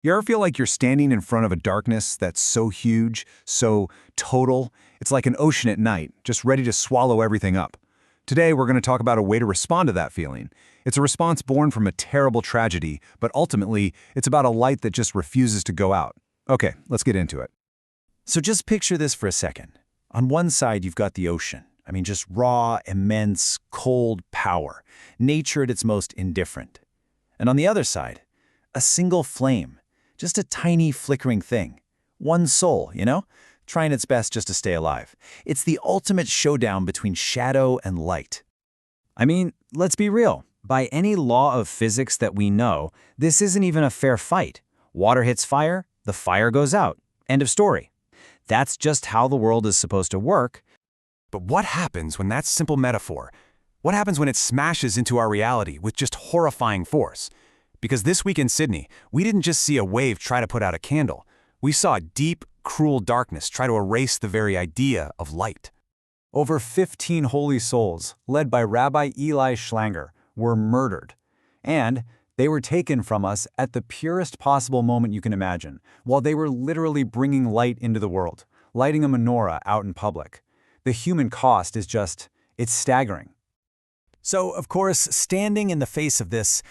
You ever feel like you're standing in front of a darkness that's so huge, so total, it's like an ocean at night, just ready to swallow everything up? Today, we're going to talk about a way to respond to that feeling. It's a response born from a terrible tragedy, but ultimately, it's about a light that just refuses to go out. Okay, let's get into it. So just picture this for a second. On one side, you've got the ocean. Just raw, immense, cold power. Nature at its most indifferent. And on the other side, a single flame. Just a tiny flickering thing. One soul, trying its best just to stay alive. It's the ultimate showdown between shadow and light. Let's be real. By any law of physics that we know, this isn't even a fair fight. Water hits fire, the fire goes out. End of story. That's just how the world is supposed to work. But what happens when that simple metaphor, what happens when it smashes into our reality with just horrifying force? Because this week in Sydney, we didn't just see a wave try to put out a candle. We saw deep, cruel darkness try to erase the very idea of light. Over 15 holy souls, led by Rabbi Eli Schlanger, were murdered. And they were taken from us at the purest possible moment you can imagine, while they were literally bringing light into the world, lighting a menorah out in public. The human cost is it's staggering. So, of course, standing in the face of this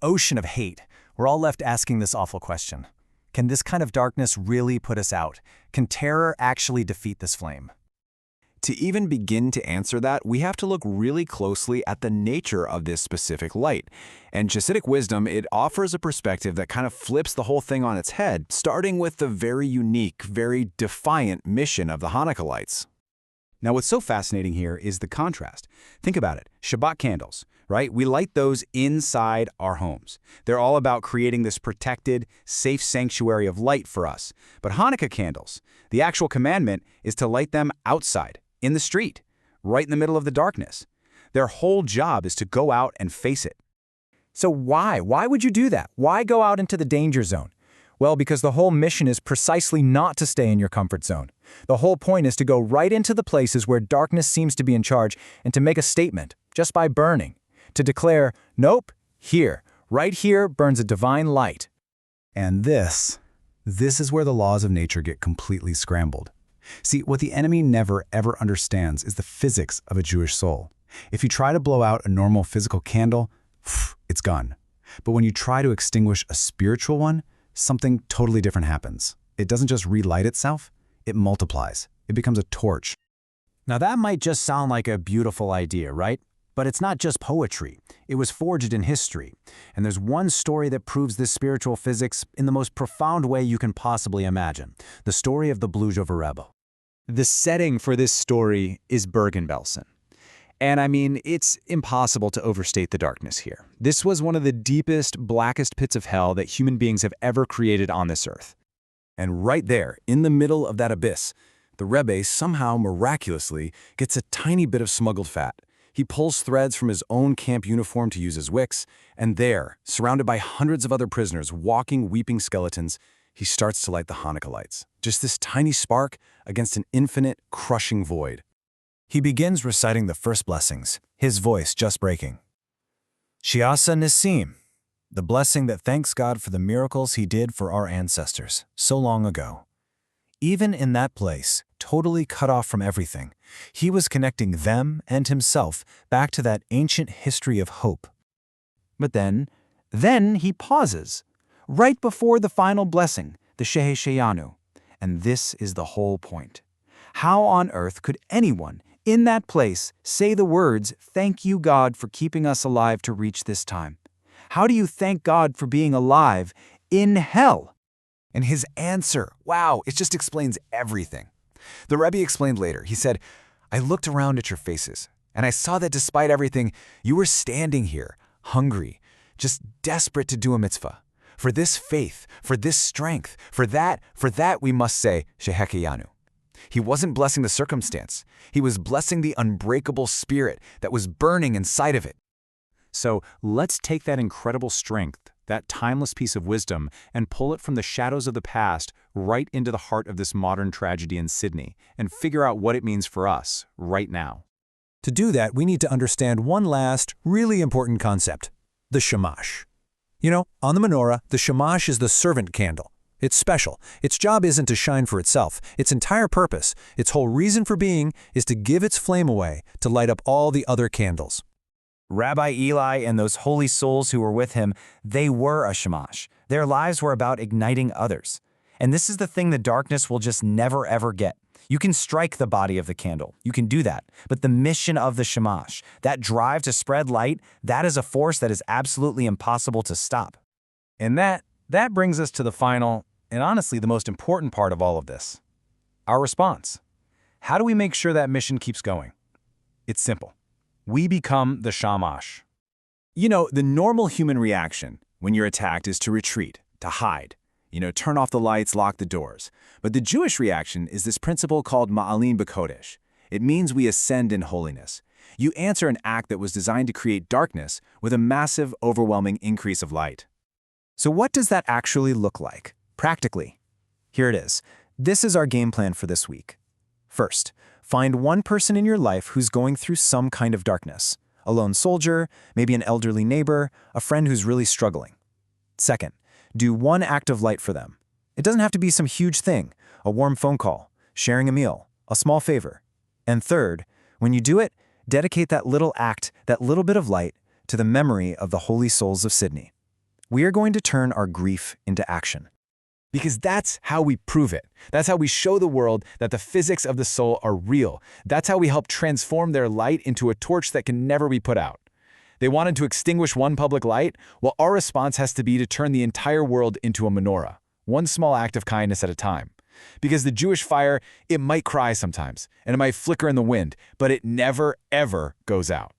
ocean of hate, we're all left asking this awful question. Can this kind of darkness really put us out? Can terror actually defeat this flame? To even begin to answer that, we have to look really closely at the nature of this specific light. And Chassidic wisdom, it offers a perspective that kind of flips the whole thing on its head, starting with the very unique, very defiant mission of the Hanukkah lights. Now, what's so fascinating here is the contrast. Think about it. Shabbat candles, right? We light those inside our homes. They're all about creating this protected, safe sanctuary of light for us. But Hanukkah candles, the actual commandment is to light them outside, in the street, right in the middle of the darkness. Their whole job is to go out and face it. So why? Why would you do that? Why go out into the danger zone? Well, because the whole mission is precisely not to stay in your comfort zone. The whole point is to go right into the places where darkness seems to be in charge and to make a statement, just by burning. To declare, nope, right here burns a divine light. And this is where the laws of nature get completely scrambled. See, what the enemy never ever understands is the physics of a Jewish soul. If you try to blow out a normal physical candle, it's gone. But when you try to extinguish a spiritual one, something totally different happens. It doesn't just relight itself, it multiplies. It becomes a torch. Now that might just sound like a beautiful idea, right? But it's not just poetry. It was forged in history. And there's one story that proves this spiritual physics in the most profound way you can possibly imagine. The story of the Bluzhover Rebbe. The setting for this story is Bergen-Belsen. And it's impossible to overstate the darkness here. This was one of the deepest, blackest pits of hell that human beings have ever created on this earth. And right there, in the middle of that abyss, the Rebbe somehow miraculously gets a tiny bit of smuggled fat. He pulls threads from his own camp uniform to use as wicks, and there, surrounded by hundreds of other prisoners, walking, weeping skeletons, he starts to light the Hanukkah lights. Just this tiny spark against an infinite, crushing void. He begins reciting the first blessings, his voice just breaking. Shiasa Nisim, the blessing that thanks God for the miracles he did for our ancestors so long ago. Even in that place, totally cut off from everything, he was connecting them and himself back to that ancient history of hope. But then he pauses, right before the final blessing, the Shehesheyanu. And this is the whole point. How on earth could anyone in that place say the words, "Thank you, God, for keeping us alive to reach this time"? How do you thank God for being alive in hell? And his answer, wow, it just explains everything. The Rebbe explained later, he said, "I looked around at your faces, and I saw that despite everything, you were standing here, hungry, just desperate to do a mitzvah. For this faith, for this strength, for that we must say, Shehecheyanu." He wasn't blessing the circumstance. He was blessing the unbreakable spirit that was burning inside of it. So let's take that incredible strength, that timeless piece of wisdom, and pull it from the shadows of the past right into the heart of this modern tragedy in Sydney and figure out what it means for us right now. To do that, we need to understand one last, really important concept, the shamash. You know, on the menorah, the shamash is the servant candle. It's special. Its job isn't to shine for itself. Its entire purpose, its whole reason for being, is to give its flame away, to light up all the other candles. Rabbi Eli and those holy souls who were with him, they were a shamash. Their lives were about igniting others. And this is the thing the darkness will just never ever get. You can strike the body of the candle. You can do that. But the mission of the shamash, that drive to spread light, that is a force that is absolutely impossible to stop. And that brings us to the final, and honestly the most important part of all of this. Our response. How do we make sure that mission keeps going? It's simple. We become the shamash. You know, the normal human reaction when you're attacked is to retreat, to hide. Turn off the lights, lock the doors. But the Jewish reaction is this principle called ma'alin b'kodesh. It means we ascend in holiness. You answer an act that was designed to create darkness with a massive, overwhelming increase of light. So what does that actually look like, practically? Here it is. This is our game plan for this week. First, find one person in your life who's going through some kind of darkness. A lone soldier, maybe an elderly neighbor, a friend who's really struggling. Second, do one act of light for them. It doesn't have to be some huge thing, a warm phone call, sharing a meal, a small favor. And third, when you do it, dedicate that little act, that little bit of light, to the memory of the holy souls of Sydney. We are going to turn our grief into action. Because that's how we prove it. That's how we show the world that the physics of the soul are real. That's how we help transform their light into a torch that can never be put out. They wanted to extinguish one public light? Well, our response has to be to turn the entire world into a menorah, one small act of kindness at a time. Because the Jewish fire, it might cry sometimes, and it might flicker in the wind, but it never, ever goes out.